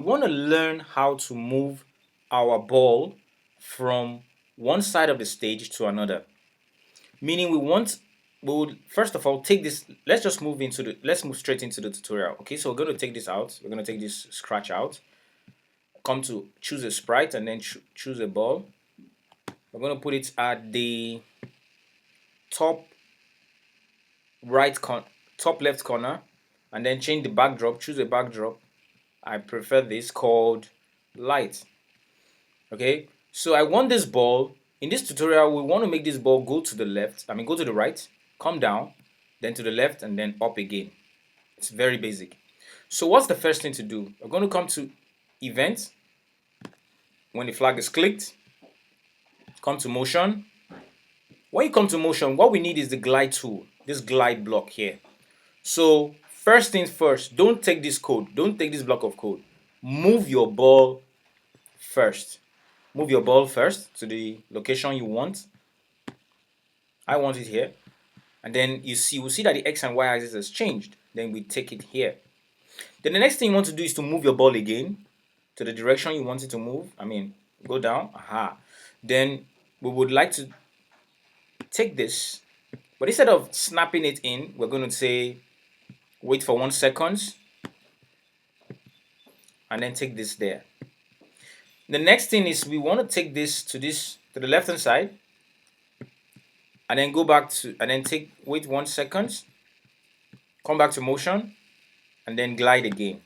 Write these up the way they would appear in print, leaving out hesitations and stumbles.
We want to learn how to move our ball from one side of the stage to another. Meaning we would first of all take this, let's move straight into the tutorial. Okay, so we're going to take this out. We're going to take this scratch out. Come to choose a sprite and then choose a ball. We're going to put it at the top top left corner, and then change the backdrop. Choose a backdrop. I prefer this called light. Okay, so I want this ball in this tutorial. We want to make this ball go to the left, go to the right, come down, then to the left, and then up again. It's very basic. So what's the first thing to do? We're going to come to event. When the flag is clicked, come to motion. When you come to motion, what we need is the glide tool, this glide block here. So first things first, don't take this code, don't take this block of code. Move your ball first. Move your ball first to the location you want. I want it here. And then we'll see that the X and Y axis has changed. Then we take it here. Then the next thing you want to do is to move your ball again to the direction you want it to move. Go down. Aha. Then we would like to take this, but instead of snapping it in, we're going to say wait for 1 second and then take this there. The next thing is we want to take this to the left hand side and then go back to and then wait 1 second, come back to motion and then glide again.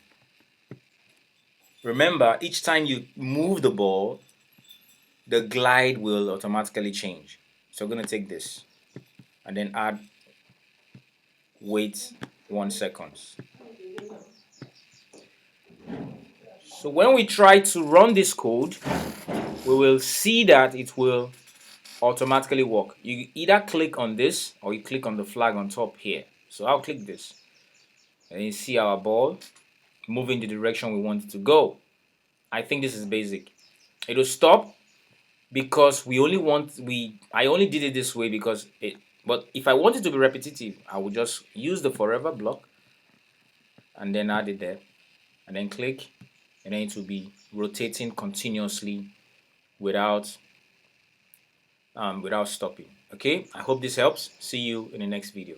Remember, each time you move the ball, the glide will automatically change. So we're going to take this and then add wait 1 second. So when we try to run this code, we will see that it will automatically work. You either click on this or you click on the flag on top here. So I'll click this and you see our ball moving the direction we want it to go. I think this is basic. It will stop because I only did it this way because but if I want it to be repetitive, I would just use the forever block and then add it there and then click, and then it will be rotating continuously without stopping. Okay, I hope this helps. See you in the next video.